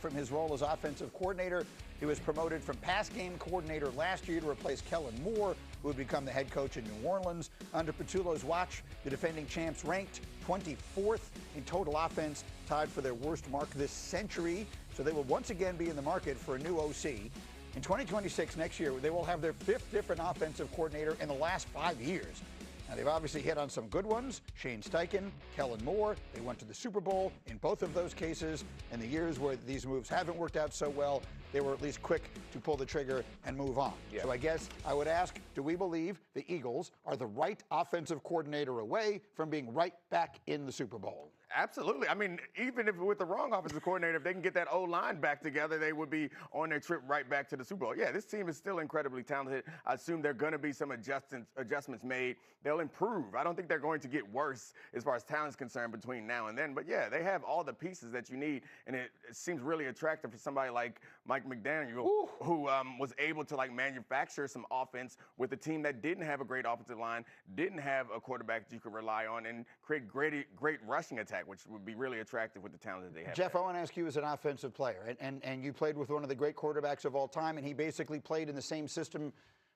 from his role as offensive coordinator. He was promoted from pass game coordinator last year to replace Kellen Moore, who would become the head coach in New Orleans. Under Patullo's watch, the defending champs ranked 24th in total offense, tied for their worst mark this century. So they will once again be in the market for a new OC. In 2026, next year, they will have their 5th different offensive coordinator in the last 5 years. Now, they've obviously hit on some good ones. Shane Steichen, Kellen Moore. They went to the Super Bowl in both of those cases. In the years where these moves haven't worked out so well, they were at least quick to pull the trigger and move on. Yeah. So I guess I would ask, do we believe the Eagles are the right offensive coordinator away from being right back in the Super Bowl? Absolutely. I mean, even if with the wrong offensive coordinator, if they can get that O-line back together, they would be on their trip right back to the Super Bowl. Yeah, this team is still incredibly talented. I assume there are going to be some adjustments made. They'll improve. I don't think they're going to get worse as far as talent is concerned between now and then. But, yeah, they have all the pieces that you need, and it seems really attractive for somebody like Mike McDaniel, who was able to, like, manufacture some offense with a team that didn't have a great offensive line, didn't have a quarterback that you could rely on, and create great rushing attack, which would be really attractive with the talent that they have. Jeff, I want to ask you as an offensive player, and you played with one of the great quarterbacks of all time, and he basically played in the same system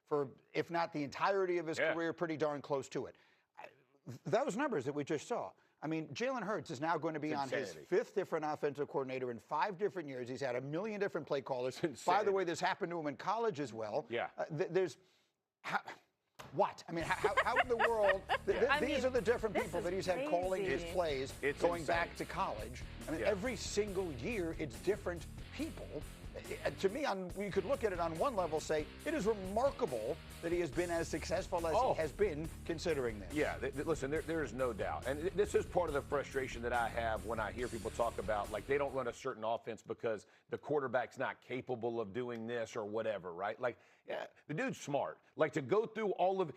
for, if not the entirety of his career, pretty darn close to it. Those numbers that we just saw, I mean, Jalen Hurts is now going to be on his 5th different offensive coordinator in 5 different years. He's had a million different play callers. By the way, this happened to him in college as well. Yeah. What? I mean, how in the world? These are the different people that he's had calling his plays going back to college. I mean, every single year it's different people. To me, you could look at it on one level, say it is remarkable that he has been as successful as he has been considering this. Yeah, listen, there is no doubt. And this is part of the frustration that I have when I hear people talk about, like, they don't run a certain offense because the quarterback's not capable of doing this or whatever, right? Like, yeah, the dude's smart. Like, to go through all of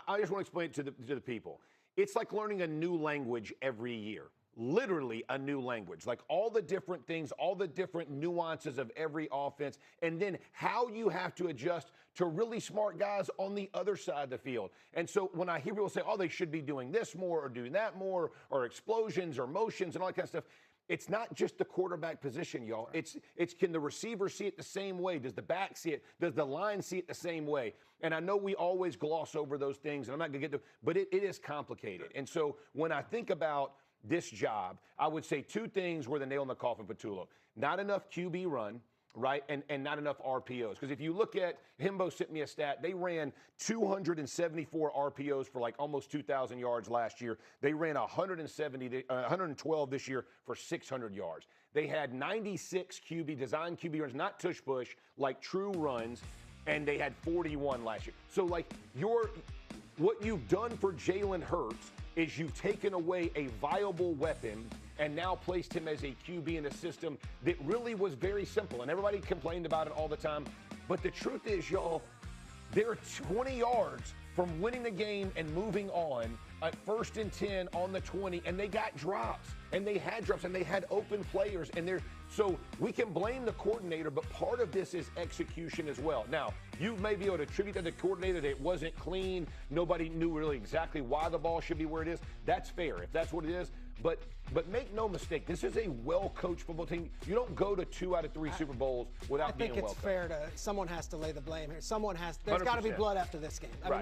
I just want to explain it to the people. It's like learning a new language every year. Literally a new language, like all the different things, all the different nuances of every offense, and then how you have to adjust to really smart guys on the other side of the field. And so when I hear people say, oh, they should be doing this more or doing that more, or explosions or motions and all that kind of stuff, it's not just the quarterback position, y'all. It's can the receiver see it the same way? Does the back see it? Does the line see it the same way? And I know we always gloss over those things, and I'm not going to get to, but it is complicated. And so when I think about this job, I would say 2 things were the nail in the coffin for Patullo. Not enough QB run, right, and not enough RPOs. Because if you look at, Himbo sent me a stat, they ran 274 RPOs for like almost 2,000 yards last year. They ran 112 this year for 600 yards. They had 96 design QB runs, not tush push, like true runs, and they had 41 last year. So like what you've done for Jalen Hurts is you've taken away a viable weapon and now placed him as a QB in a system that really was very simple. And everybody complained about it all the time. But the truth is, y'all, they're 20 yards from winning the game and moving on at 1st and 10 on the 20, and they got drops, and they had drops, and they had open players, and so we can blame the coordinator, but part of this is execution as well. Now, you may be able to attribute to the coordinator that it wasn't clean, nobody knew really exactly why the ball should be where it is. That's fair, if that's what it is. But make no mistake, this is a well-coached football team. You don't go to 2 out of 3 Super Bowls without being well-coached. I think it's fair someone has to lay the blame here. There's got to be blood after this game. I mean,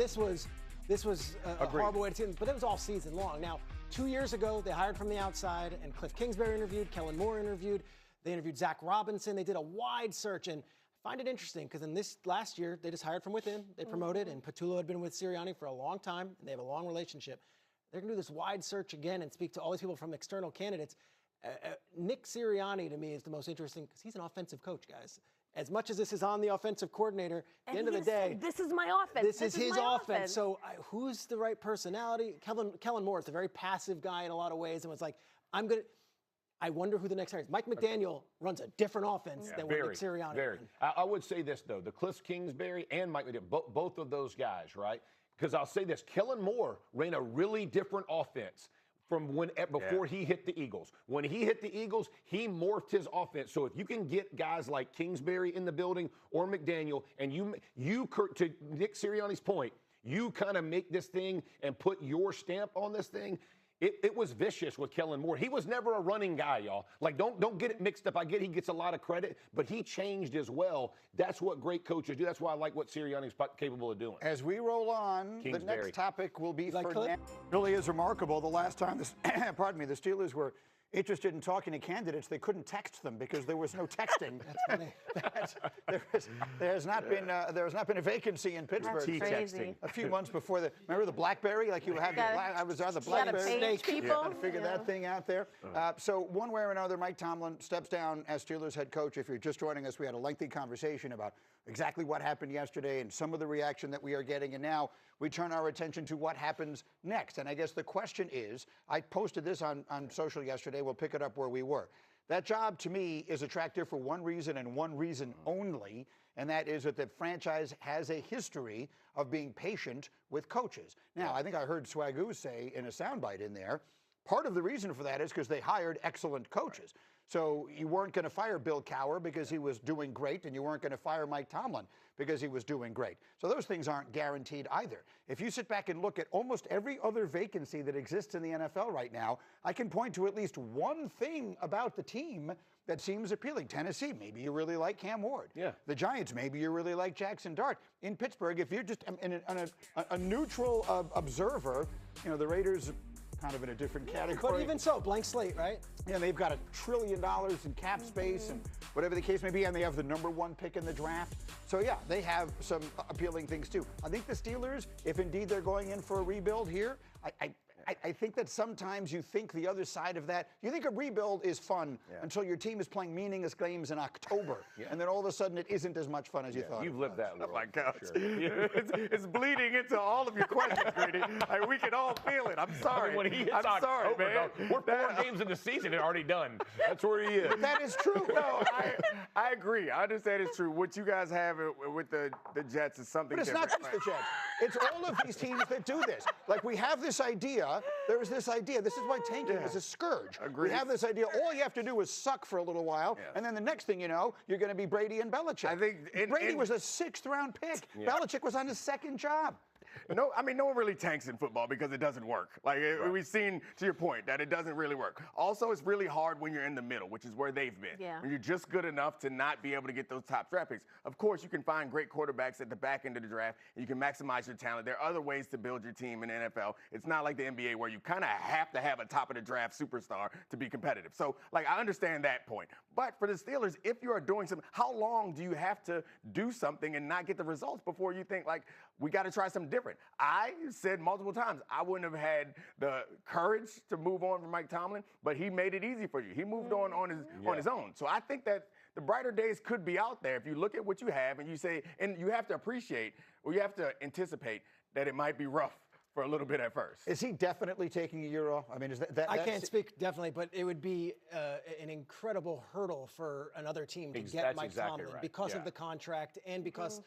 this was a horrible way to see it, but it was all season long. Now, 2 years ago, they hired from the outside, and Cliff Kingsbury interviewed, Kellen Moore interviewed, they interviewed Zach Robinson. They did a wide search, and I find it interesting because in this last year, they just hired from within. They promoted, and Patullo had been with Sirianni for a long time, and they have a long relationship. They're going to do this wide search again and speak to all these people from external candidates. Nick Sirianni, to me, is the most interesting because he's an offensive coach, guys. As much as this is on the offensive coordinator, at the end of the day, this is my offense. This is his offense. So who's the right personality? Kellen Moore is a very passive guy in a lot of ways, and was like, I wonder who the next hire is. Mike McDaniel runs a different offense than what Nick Sirianni runs. I would say this, though. The Cliff Kingsbury and Mike McDaniel, both of those guys, right? Because I'll say this. Kellen Moore ran a really different offense from before he hit the Eagles. When he hit the Eagles, he morphed his offense. So if you can get guys like Kingsbury in the building or McDaniel, and you to Nick Sirianni's point, you kind of make this thing and put your stamp on this thing, it was vicious with Kellen Moore. He was never a running guy, y'all. Like, don't get it mixed up. I get he gets a lot of credit, but he changed as well. That's what great coaches do. That's why I like what Sirianni's capable of doing. As we roll on, the next topic will be It really is remarkable. The last time the Steelers were interested in talking to candidates, they couldn't text them because there was no texting. That's funny. There has not been a vacancy in Pittsburgh. A few months before remember the BlackBerry? Like you had I was on the BlackBerry. People. To figure that thing out there. So one way or another, Mike Tomlin steps down as Steelers head coach. If you're just joining us, we had a lengthy conversation about exactly what happened yesterday and some of the reaction that we are getting. And now we turn our attention to what happens next. And I guess the question is, I posted this on social yesterday. We'll pick it up where we were. That job, to me, is attractive for one reason and one reason only, and that is that the franchise has a history of being patient with coaches. Now, I think I heard Swagoo say in a soundbite in there, part of the reason for that is because they hired excellent coaches. So you weren't going to fire Bill Cowher because he was doing great, and you weren't going to fire Mike Tomlin because he was doing great. So those things aren't guaranteed either. If you sit back and look at almost every other vacancy that exists in the NFL right now, I can point to at least one thing about the team that seems appealing. Tennessee, maybe you really like Cam Ward. Yeah. The Giants, maybe you really like Jackson Dart. In Pittsburgh, if you're just a neutral observer, the Raiders kind of in a different category. But even so, blank slate, right? Yeah, they've got $1 trillion in cap space and whatever the case may be, and they have the #1 pick in the draft. So, yeah, they have some appealing things, too. I think the Steelers, if indeed they're going in for a rebuild here, I think that sometimes you think the other side of that, you think a rebuild is fun until your team is playing meaningless games in October, and then all of a sudden it isn't as much fun as you thought. You've lived that world. Oh my gosh. Sure. it's bleeding into all of your questions, Grady. We can all feel it. I'm sorry. When he hits I'm sorry, October, man. We're 4 games in the season and already done. That's where he is. But that is true. No, I agree. I understand it's true. What you guys have with the Jets is something different. But it's not just the Jets. It's all of these teams that do this. Like, we have this idea. There is this idea. This is why tanking is a scourge. Agreed. We have this idea. All you have to do is suck for a little while, and then the next thing you know, you're going to be Brady and Belichick. I think Brady was a 6th-round pick. Belichick was on his 2nd job. No one really tanks in football because it doesn't work. We've seen, to your point, that it doesn't really work. Also, it's really hard when you're in the middle, which is where they've been. Yeah. When you're just good enough to not be able to get those top draft picks. Of course, you can find great quarterbacks at the back end of the draft, and you can maximize your talent. There are other ways to build your team in the NFL. It's not like the NBA where you kind of have to have a top-of-the-draft superstar to be competitive. So, I understand that point. But for the Steelers, if you are doing something, how long do you have to do something and not get the results before you think, we got to try something different? I said multiple times I wouldn't have had the courage to move on from Mike Tomlin, but he made it easy for you. He moved on his own. So I think that the brighter days could be out there if you look at what you have and you say, and you have to appreciate, or you have to anticipate that it might be rough for a little bit at first. Is he definitely taking a year off? I mean, is that I can't speak definitely, but it would be an incredible hurdle for another team to get Mike Tomlin because of the contract and because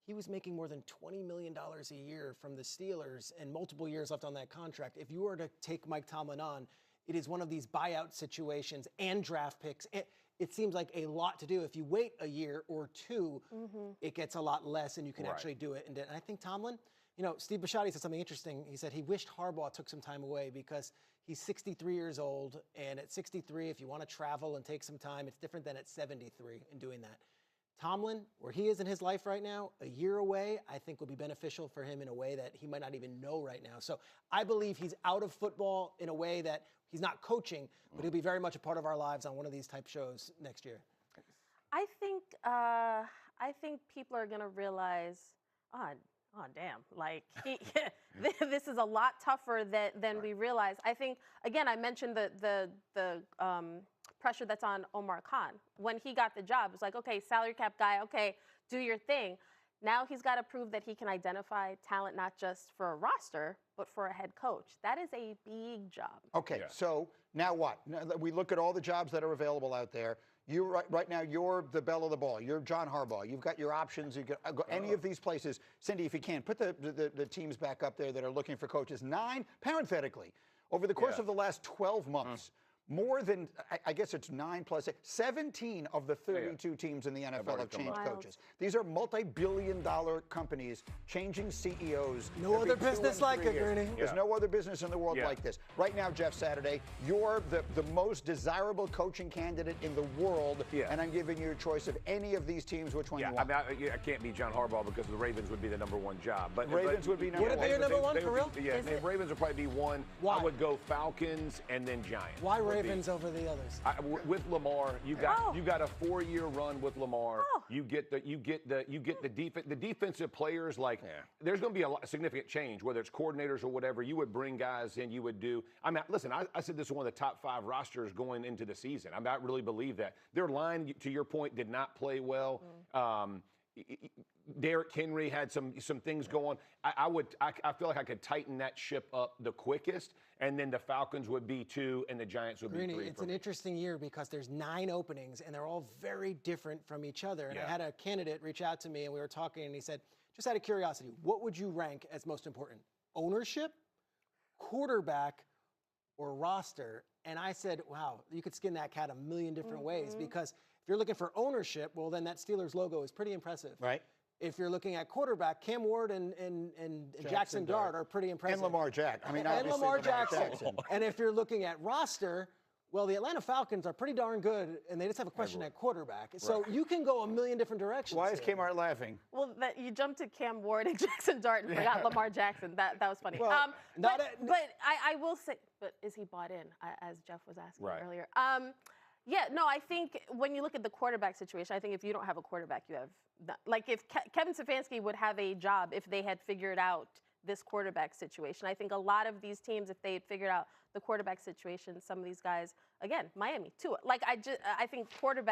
he was making more than $20 million a year from the Steelers and multiple years left on that contract. If you were to take Mike Tomlin on, it is one of these buyout situations and draft picks. It seems like a lot to do. If you wait a year or two, it gets a lot less and you can actually do it. And I think Tomlin, Steve Bisciotti said something interesting. He said he wished Harbaugh took some time away because he's 63 years old. And at 63, if you want to travel and take some time, it's different than at 73 in doing that. Tomlin, where he is in his life right now, a year away, I think will be beneficial for him in a way that he might not even know right now. So I believe he's out of football in a way that he's not coaching, but he'll be very much a part of our lives on one of these type shows next year. I think people are going to realize, oh, damn, this is a lot tougher than we realize. I think, again, I mentioned the pressure that's on Omar Khan. When he got the job, it's like, okay, salary cap guy, okay, do your thing. Now he's got to prove that he can identify talent not just for a roster, but for a head coach. That is a big job. Okay, so now what? Now that we look at all the jobs that are available out there. Right now, you're the belle of the ball. You're John Harbaugh. You've got your options. You can go any of these places. Cindy, if you can, put the teams back up there that are looking for coaches. 9, parenthetically, over the course of the last 12 months, more than, I guess it's 9 plus 8, 17 of the 32 teams in the NFL have changed coaches. These are multi-billion-dollar companies changing CEOs. No other business like it, Greeny. There's no other business in the world like this. Right now, Jeff Saturday, you're the most desirable coaching candidate in the world, and I'm giving you a choice of any of these teams. Which one you want? I mean, I can't be John Harbaugh because the Ravens would be the #1 job. But Ravens would be number one. Would it be your number one for real? Yeah, Ravens would probably be one. Why? I would go Falcons and then Giants. Why Ravens over the others? With Lamar, you got a 4-year run with Lamar. You get the defensive players. Like there's going to be a significant change, whether it's coordinators or whatever. You would bring guys in. You would do. I mean, listen, I said this is one of the top 5 rosters going into the season. I really believe that their line, to your point, did not play well. Derrick Henry had some things going. I feel like I could tighten that ship up the quickest, and then the Falcons would be 2, and the Giants would be 3. It's an interesting year because there's 9 openings, and they're all very different from each other. And I had a candidate reach out to me, and we were talking, and he said, just out of curiosity, what would you rank as most important? Ownership, quarterback, or roster? And I said, wow, you could skin that cat a million different ways, because if you're looking for ownership, well, then that Steelers logo is pretty impressive. Right. If you're looking at quarterback, Cam Ward and Jackson Dart are pretty impressive. And Lamar Jackson. I mean, and Lamar Jackson. And if you're looking at roster, well, the Atlanta Falcons are pretty darn good, and they just have a question at quarterback. So you can go a million different directions. Why is Kmart laughing? Well, you jumped to Cam Ward and Jackson Dart and forgot Lamar Jackson. That was funny. Well, but I will say, but is he bought in, as Jeff was asking earlier? Yeah, no, I think when you look at the quarterback situation, I think if you don't have a quarterback, you have like if Kevin Stefanski would have a job if they had figured out this quarterback situation. I think a lot of these teams, if they had figured out the quarterback situation, some of these guys, again, Miami too. Like I think quarterback